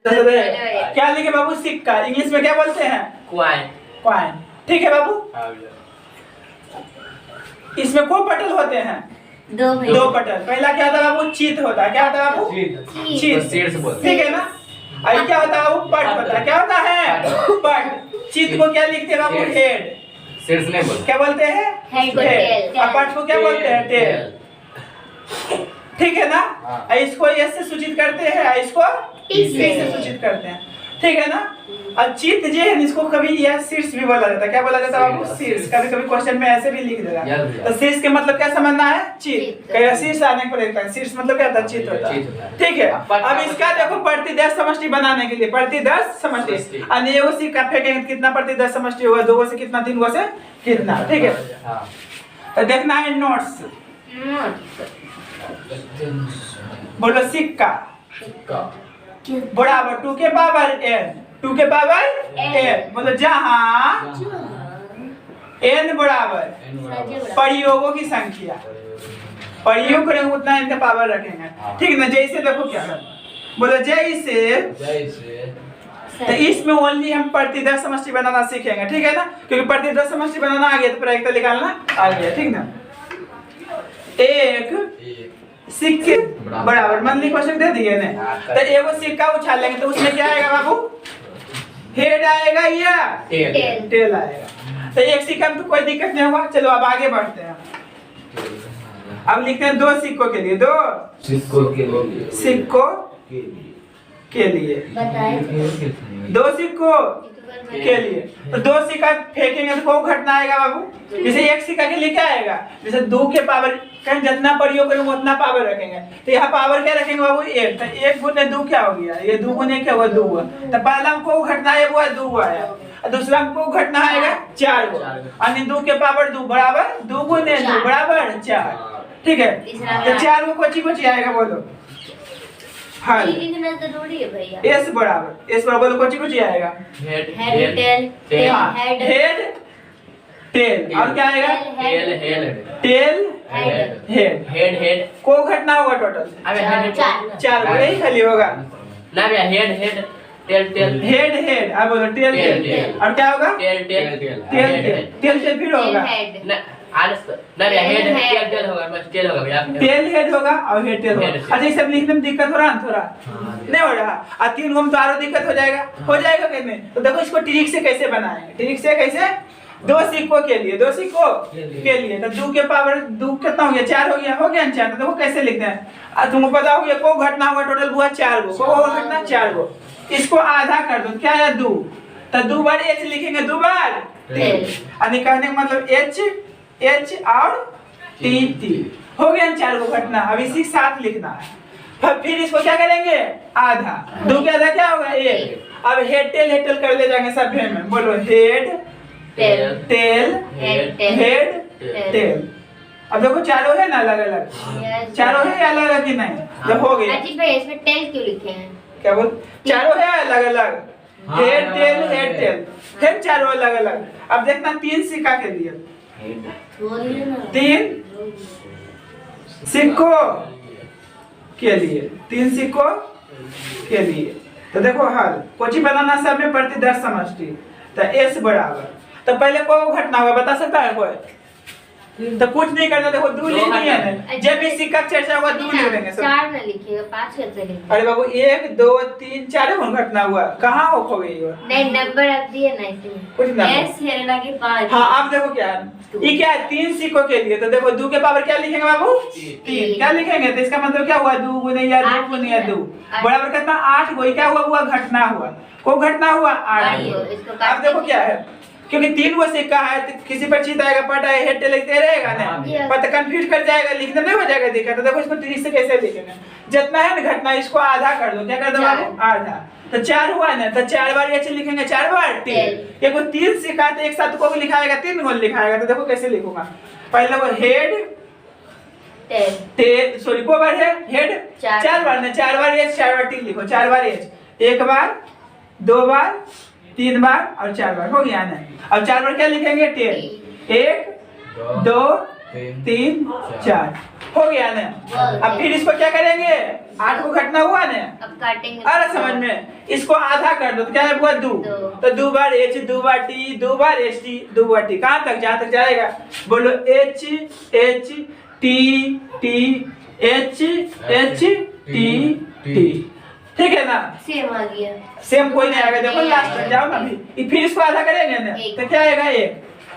क्या लिखे बाबू? सिक्का। इंग्लिश में क्या बोलते हैं? क्वाइन। क्वाइन। ठीक है बाबू। इसमें को पटल होते हैं? दो पटल। पहला क्या होता है बाबू? चीत होता है। क्या होता है बाबू? चीत। ठीक है ना। और क्या होता है बाबू? पट होता है। क्या होता है? पट। चीत को क्या लिखते हैं बाबू? हेड। शीर्ष नहीं बोलते। क्या बोलते हैं? हेड। और पट को क्या बोलते हैं? टेल। ठीक है ना। इसको एस से सूचित करते हैं, इसको टी से सूचित करते हैं। ठीक है ना। अब चित जो है इसको कभी यह शीर्ष भी बोला जाता है। क्या बोला जाता है बाबू? शीर्ष। कभी कभी क्वेश्चन में ऐसे भी लिख देगा। तो शीर्ष के मतलब क्या समझना है? चित। कहीं शीर्ष आने को देखता है। शीर्ष मतलब क्या होता है? चित होता है। ठीक है। अब इसका देखो प्रतिदर्श समष्टि बनाने के लिए प्रतिदर्श समष्टि और ये उसी का फेंकेंगे कितना प्रतिदर्श समष्टि होगा? 2 से कितना, 3 से कितना? ठीक है। तो देखना है नोट्स। बोलो सिक्का बराबर 2 के पावर n। 2 के पावर n। बोलो जहां n बराबर प्रयोगों की संख्या, प्रयोग करेंगे उतना n का पावर रखेंगे। ठीक है ना। जैसे देखो क्या है, बोलो जैसे तो इसमें ओनली हम प्रतिदर्श समष्टि बनाना सीखेंगे। ठीक है ना। क्योंकि प्रतिदर्श समष्टि बनाना आ गया तो प्रायिकता निकालना आ गया। ठीक ना। एक सिक्के बराबर मंथली क्वेश्चन दे दिए ने। तो एगो सिक्का उछाल लेंगे तो उसमें क्या आएगा बाबू? हेड आएगा या टेल आएगा। तो एक सिक्का में तो कोई दिक्कत नहीं होगा। चलो अब आगे बढ़ते हैं। अब लिखते हैं 2 सिक्कों के लिए। 2 सिक्कों के लिए 2 सिक्कों के लिए। तो 2 सिक्का फेंकेंगे तो कौन घटना आएगा बाबू? जैसे एक सिक्का के लिए क्या आएगा? जैसे 2 के पावर कहीं जितना प्रयोग करेंगे उतना पावर रखेंगे। तो यहाँ पावर क्या रखेंगे बाबू? 1। तो 1 गुने 2 क्या हो गया? ये 2 गुने क्या हुआ? 2 हुआ। तो पहला में को घटना है वो 2 आया और दूसरा में को घटना आएगा 4 गो। यानी 2 के पावर 2 बराबर 2 गुने 2 बराबर 4। ठीक है। तो 4 को कोची आएगा बोलो? हाँ लिखना जरूरी है भैया। एस बराबर बोलो कोची आएगा? Head tail. और क्या आएगा? Tail head. को घटना होगा टोटल? 4 गो यही खाली होगा ना भैया। Head head. अब बोलो टेल और क्या होगा? टेल फिर होगा टेल होगा बस। टेल होगा भैया। टेल हेड होगा और हेड टेल होगा। अच्छा ये सब लिखने में दिक्कत हो रहा है? थोड़ा नहीं हो रहा। और 3 गो में तो और दिक्कत हो जाएगा कैसे? तो देखो इसको ट्रिक से कैसे बनाएंगे। ट्रिक से कैसे? 2 सिक्कों के लिए। 2 सिक्कों के लिए तो 2 के पावर 2 कितना हो गया? 4 हो गया। 4। तो देखो कैसे लिखते हैं। तुमको पता हो गया को घटना हुआ टोटल हुआ 4 गो। को घटना 4 गो। इसको आधा कर दो क्या है? 2। तो 2 बार h लिखेंगे 2 बार टेल। यानी कहने का मतलब h और t हो गया 4 गो घटना। अब इसी के साथ लिखना है। फिर इसको क्या करेंगे? आधा। 2 के आधा क्या होगा? 1। अब हेड टेल कर ले जाएंगे सब में। बोलो हेड टेल हेड टेल। अब देखो चारों है ना अलग अलग? चारों है अलग अलग ही नहीं? जब हो गया अजीब भाई इसमें टेल क्यों लिखे हैं? क्या बोल? चारों है अलग अलग। हेड टेल फिर चारों अलग अलग। अब देखना 3 सिक्का के लिए 3 सिक्कों के लिए 3 सिक्कों के लिए। तो देखो हल कोची बनाना सब में प्रतिदर्श समष्टि। तो एस बराबर तो पहले को घटना हुआ बता सकता है कोई? तो कुछ नहीं करना। देखो 2 लिख दिया है। जब भी सिक्का चर्चा हुआ 2 लिख देंगे सब। 4 ना लिखिएगा 5 कैसे लिखेंगे? अरे बाबू 1 2 3 4 घटना हुआ। कहाँ हो खो गई? नहीं नंबर आप दिए ना इसलिए कुछ ना एस है ना कि 5। हाँ अब देखो क्या है? ये क्या है? 3 सिक्कों के लिए। तो देखो 2 के पावर क्या लिखेंगे बाबू? 3। क्या लिखेंगे? तो इसका मतलब क्या हुआ? 2 गुने या 2 गुने 2 बराबर कितना? 8 गो। क्या हुआ? घटना हुआ। को घटना हुआ 8 गो। अब देखो क्या है? क्योंकि 3 गो सिक्का है तो किसी पर चित आएगा पट आए हेड टेल लिखते रहेगा ना। पता कंफ्यूज कर जाएगा। लिखने में हो जाएगा दिक्कत। तो देखो इसको ट्रिक से कैसे लिखेंगे? जितना है ना घटना इसको आधा कर दो। क्या कर दो बाबू? आधा। तो 4 हुआ ना। तो 4 बार ये लिखेंगे 4 बार टेल। एक 3 सिक्का तो एक साथ को लिखाएगा 3 गो लिखाएगा। तो देखो कैसे लिखूंगा? पहले वो हेड टेल सॉरी को बार है हेड 4 बार ना। 4 बार h 4 बार टी लिखो। 4 बार h 1 बार 2 बार 3 बार और 4 बार हो गया ना। अब 4 बार क्या लिखेंगे? टेल 1 2 3 4। हो गया ना। अब फिर इसको क्या करेंगे, 8 को घटना हुआ ना, अब काटेंगे। अरे समझ में, इसको आधा कर दो तो क्या है, 2 तो 2 बार h 2 बार t 2 बार h t 2 बार t, कहाँ तक, जहाँ तक जाएगा बोलो h h t t h h t t, ठीक है ना। सेम आ गया, सेम कोई नहीं आएगा, देखो लास्ट तक जाओ ना अभी, फिर इसको आधा करेंगे ना तो क्या आएगा, एक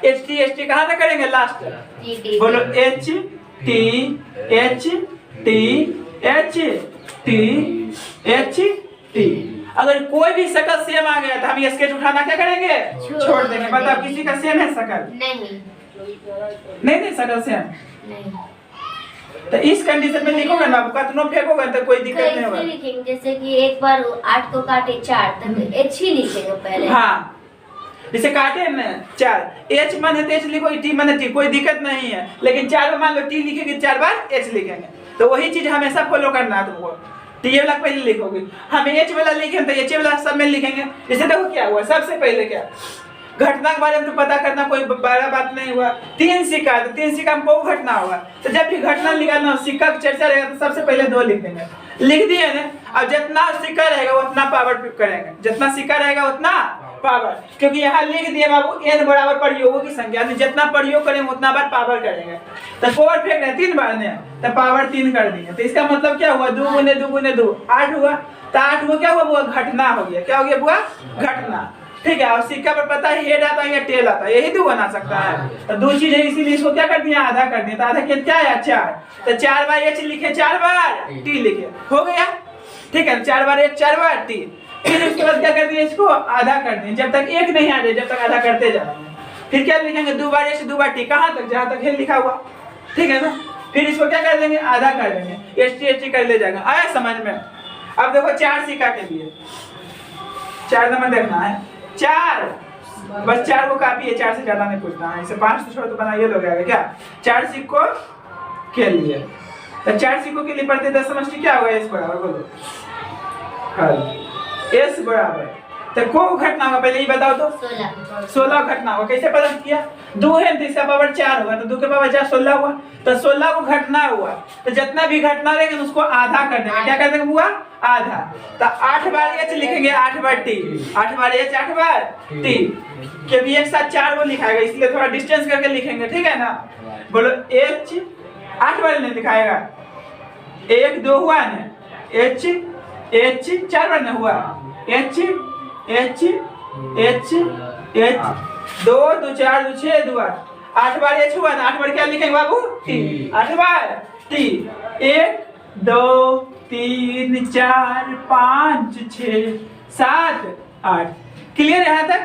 h t h t कहाँ तक करेंगे, लास्ट तक बोलो h t h t h t h t। अगर कोई भी शकल सेम आ गया तो हम स्केच उठाना क्या करेंगे, छोड़ देंगे। बताओ किसी का सेम है शकल, नहीं नहीं शकल सेम नहीं, तो इस कंडीशन में लिखोगे ना, कतनो फेंकोगे तो कोई दिक्कत नहीं कैसे होगा। लिखेंगे, जैसे कि एक बार 8 को काटे 4 तक h ही लिखेंगे पहले। हाँ जैसे काटे ना 4, h माने तो h लिखो, t माने t, कोई दिक्कत नहीं है। लेकिन 4 बार मान लो t लिखेंगे, 4 बार h लिखेंगे, तो वही चीज हमेशा फॉलो करना है तुमको। t वाला पहले लिखोगे, हम h वाला लिखेंगे तो h वाला सब में लिखेंगे। जैसे देखो क्या हुआ, सबसे पहले क्या घटना के बारे में तो पता करना, कोई बड़ा बात नहीं हुआ। 3 सिक्का है तो 3 सिक्का में को घटना होगा, तो जब भी घटना निकालना हो, सिक्का की चर्चा रहेगा तो सबसे पहले 2 लिख देंगे, लिख दिए ना। अब जितना सिक्का रहेगा उतना पावर करेंगे, जितना सिक्का रहेगा उतना पावर, क्योंकि यहाँ लिख दिए बाबू n बराबर प्रयोगों की संख्या, जितना प्रयोग करेंगे उतना बार पावर करेंगे। तो पावर फेंक रहे 3 बार ने तो पावर 3 कर दिए, तो इसका मतलब क्या हुआ, 2 गुने 2 गुने 2 8 हुआ। तो 8 को क्या हुआ, वो घटना हो गया, क्या हो गया बुआ, घटना, ठीक है। और सिक्का पर पता है हेड आता है या टेल आता है, यही 2 बना सकता है। तो 2 चीज है, इसीलिए इसको क्या कर दिया, आधा कर दिया। तो आधा क्या है, 4, तो 4 बार h लिखे, 4 बार t लिखे, हो गया, ठीक है। 4 बार h 4 बार t, फिर उसके बाद क्या कर दिया, इसको आधा कर दिए, जब तक 1 नहीं आ जाए जब तक आधा करते जाएंगे। फिर क्या लिखेंगे, 2 बार h 2 बार t, कहाँ तक, जहाँ तक है लिखा हुआ, ठीक है ना। फिर इसको क्या कर देंगे, आधा कर देंगे, h t कर ले जाएगा। आया समझ में। अब देखो 4 सिक्का के लिए 4 नंबर देखना है, 4 बस 4 को काफी है, 4 से ज्यादा नहीं पूछना है। इसे 5 से छोड़ तो बनाइए लोग आगे क्या, 4 सिक्कों के लिए। तो 4 सिक्कों के लिए पढ़ते 10 समझती क्या होगा, s बराबर बोलो, s बराबर, तो को घटना होगा पहले ही बताओ तो, 16 घटना होगा। कैसे पता किया, 2 है तो इसका पावर 4 होगा, तो 2 के पावर 4 16 हुआ, तो 16 को घटना हुआ, तो जितना भी घटना रहेगा उसको आधा कर देंगे। क्या कर देंगे बुआ, आधा। तो 8 बार h लिखेंगे, 8 बार t, 8 बार h 8 बार t, क्योंकि एक साथ 4 को लिखाएगा इसलिए थोड़ा डिस्टेंस करके लिखेंगे, ठीक है ना। बोलो h 8 बार नहीं लिखाएगा, 1 2 हुआ ना, h 4 बार नहीं हुआ, h 2 2 4 2 6 2 8 बार h हुआ ना, 8 बार क्या लिखेंगे बाबू, t, 8 बार t, 1 2 3 4 5 6 7 8, क्लियर यहाँ तक।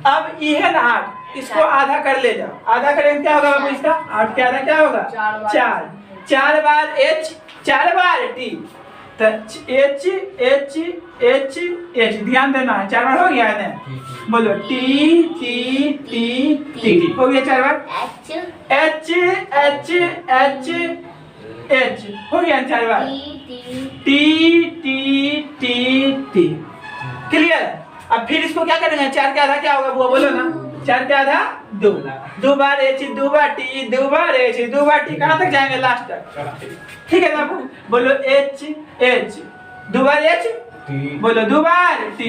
अब ये है ना 8, इसको आधा कर ले जाओ, आधा करेंगे क्या होगा बाबू, इसका 8 के आधा क्या होगा, 4, 4 बार h 4 बार t, तो h h h h, ध्यान देना है, 4 बार हो गया है ना, बोलो t t t t, हो गया 4 बार, h h h h, हो गया 4 बार, t t t t, clear. अब फिर इसको क्या करेंगे, 4 के आधा क्या होगा वो बोलो ना, 4 के आधा 2, 2 बार h 2 बार t 2 बार h 2 बार t, कहाँ तक जाएंगे, लास्ट तक, ठीक है ना। बोलो h h 2 बार h, बोलो 2 बार t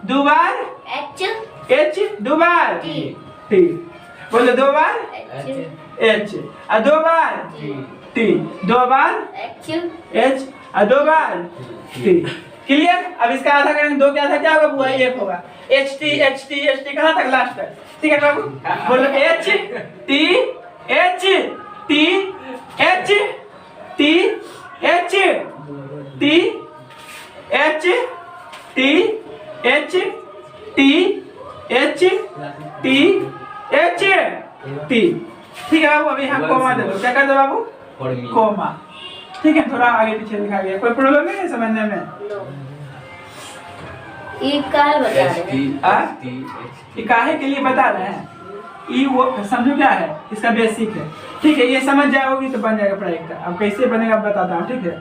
2 बार h 2 बार t, बोलो 2 बार h और 2 बार t, 2 बार h और 2 बार t, क्लियर। अब इसका आधा करेंगे, 2 के आधा क्या होगा बुआ, 1 होगा, h t कहाँ तक, लास्ट तक, ठीक है बाबू। बोलो h t h t h t h t h t h t h t h t, ठीक है बाबू। अभी हम कोमा दे दो, क्या कर दो बाबू, कोमा, ठीक है। थोड़ा आगे पीछे लिखा गया, कोई प्रॉब्लम नहीं है समझने में। ये काहे बता रहे हैं, ये काहे के लिए बता रहे हैं, ये वो समझो क्या है, इसका बेसिक है, ठीक है। ये समझ जाओगी तो बन जाएगा पढ़ाई का। अब कैसे बनेगा बताता हूँ, ठीक है।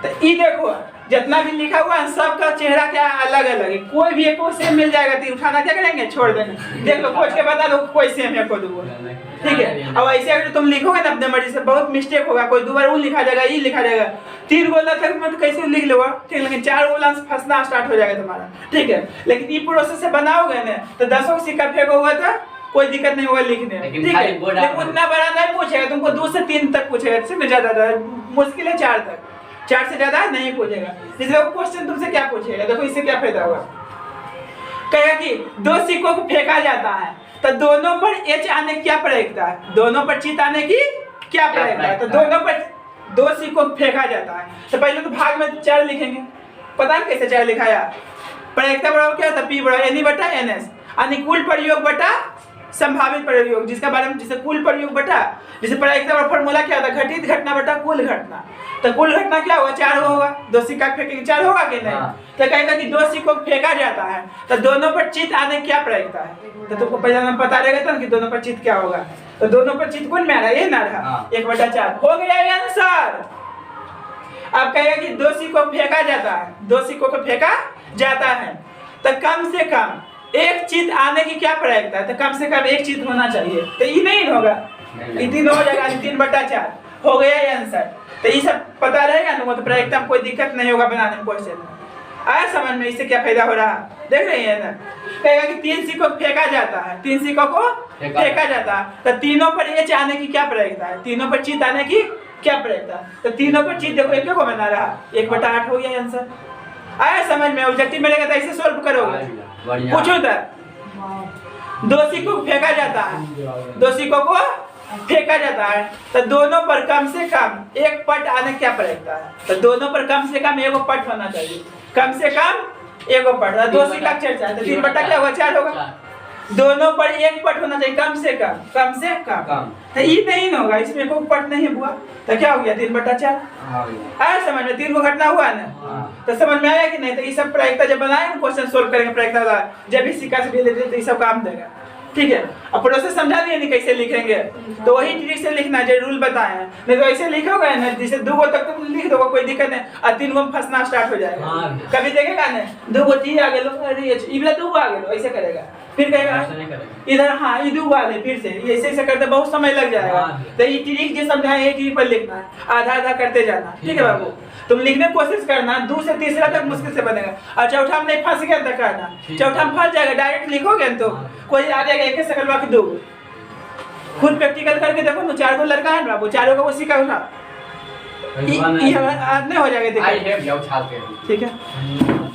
तो ये देखो जितना भी लिखा हुआ है सबका चेहरा क्या अलग अलग है, कोई भी एक सेम मिल जाएगा तो उठाना क्या करेंगे, छोड़ देंगे। देख लो खोज के बता दो कोई सेम है कोई दो, ठीक है। अब ऐसे अगर तुम लिखोगे ना अपने मर्जी से बहुत मिस्टेक होगा, कोई दो बार वो लिखा जाएगा, ये लिखा जाएगा, 3 गोला तक में तो कैसे लिख लो, ठीक, लेकिन 4 गोला फंसना स्टार्ट हो जाएगा तुम्हारा, ठीक है। लेकिन ये प्रोसेस से बनाओगे ना तो 10 का सिक्का फेंकोगे तो कोई दिक्कत नहीं होगा लिखने में, ठीक है। लेकिन उतना बड़ा नहीं पूछेगा तुमको, 2 से 3 तक पूछेगा, इससे ज्यादा मुश्किल है 4 तक, 4 से ज्यादा नहीं पूछेगा। इसलिए वो क्वेश्चन तुमसे क्या पूछेगा, देखो इससे क्या फायदा होगा, कहेगा कि 2 सिक्कों को फेंका जाता है तो दोनों पर एच आने की क्या प्रयोगता है, दोनों पर चित आने की क्या प्रयोगता है, तो दोनों पर 2 सिक्कों को फेंका जाता है। तो पहले तो भाग में 4 लिखेंगे, पता है कैसे 4 लिखाया, प्रयोगता बराबर क्या होता है, पी बराबर एन बटा एन एस, अनुकूल प्रयोग बटा संभावित प्रयोग, जिसका बारे में, जिसे कुल प्रयोग बटा, जैसे प्रयोगता का फॉर्मूला क्या होता है, घटित घटना बटा कुल घटना, तो कुल घटना क्या होगा, 4 होगा, 2 सिक्का फेंकेंगे 4 होगा कि नहीं, तो कहेगा कि 2 सिक्कों को फेंका जाता है तो दोनों पर चित आने क्या प्रयोगता है, तो तुमको पहले नाम पता रहेगा तो कि दोनों पर चित क्या होगा, तो दोनों पर चित कौन में आ रहा है, ये ना रहा 1/4 हो गया आंसर। अब कहेगा कि 2 सिक्कों को फेंका जाता है, 2 सिक्कों को फेंका जाता है तो कम से कम एक चित आने की क्या प्रयोगता है, तो कम से कम एक चित होना चाहिए, तो ये नहीं होगा, ये 3 हो जाएगा, 3/4 हो गया ये आंसर। तो ये सब पता रहेगा ना, तो प्रयोगता में कोई दिक्कत नहीं होगा बनाने में क्वेश्चन में। आया समझ में, इससे क्या फायदा हो रहा है, देख रहे हैं ना, कहेगा कि 3 सिक्कों को फेंका जाता है, 3 सिक्कों को फेंका जाता है तो तीनों पर एच आने की क्या प्रयोगता है, तीनों पर चित आने की क्या प्रयोगता है, तो तीनों पर चित देखो एक को बना रहा, 1/8 हो गया आंसर। आया समझ में, ऑब्जेक्टिव मिलेगा तो ऐसे सॉल्व करोगे, पूछो तो 2 सिक्कों को फेंका जाता है, 2 सिक्कों को फेंका जाता है तो दोनों पर कम से कम एक पट आने क्या प्रयोगता है, तो दोनों पर कम से कम एगो पट होना चाहिए, कम से कम एगो पट, 2 सिक्का चढ़ जाए तो 3 बटा क्या होगा, 4 होगा, दोनों पर एक पट होना चाहिए कम से कम, कम से कम, तो ये नहीं होगा, इसमें कोई पट नहीं हुआ तो क्या हो गया, 3/4 आया समझ में, 3 को घटना हुआ ना, तो समझ में आया कि नहीं। तो ये सब प्रयोगता जब बनाए क्वेश्चन सोल्व करेंगे प्रयोगता जब भी सिक्का से भी लेते तो ये सब काम देगा, ठीक है। अब प्रोसेस समझा दिए नहीं कैसे लिखेंगे, तो वही ट्रिक से लिखना जो रूल बताए हैं, नहीं तो ऐसे लिखोगे ना, जैसे 2 तक तुम लिख दोगे कोई दिक्कत नहीं, और 3 में फंसना स्टार्ट हो जाएगा, कभी देखेगा ना 2 3 आ गए, अरे इबला 2 आ गए, ऐसे करेगा, फिर कहेगा इधर हाँ ये 2 आ गए, फिर से ये ऐसे करते बहुत समय लग जाएगा। तो ये ट्रिक जो समझाए ये ट्रिक पर लिखना है, आधा आधा करते जाना, ठीक है बाबू। तुम लिखने की कोशिश करना, 2 से तीसरा तक मुश्किल से बनेगा, और चौथा में नहीं फंस गया तक करना, चौथा में फंस जाएगा, डायरेक्ट लिखोगे तो कोई आ जाएगा 1 सेकंड बाकी 2, खुद प्रैक्टिकल करके देखो ना, 4 गो लड़का है बाबू, 4 को वो सिखाओ ना, ये नहीं हो जाएगा, ठीक है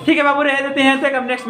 ठीक है बाबू, रह देते हैं तक, अब नेक्स्ट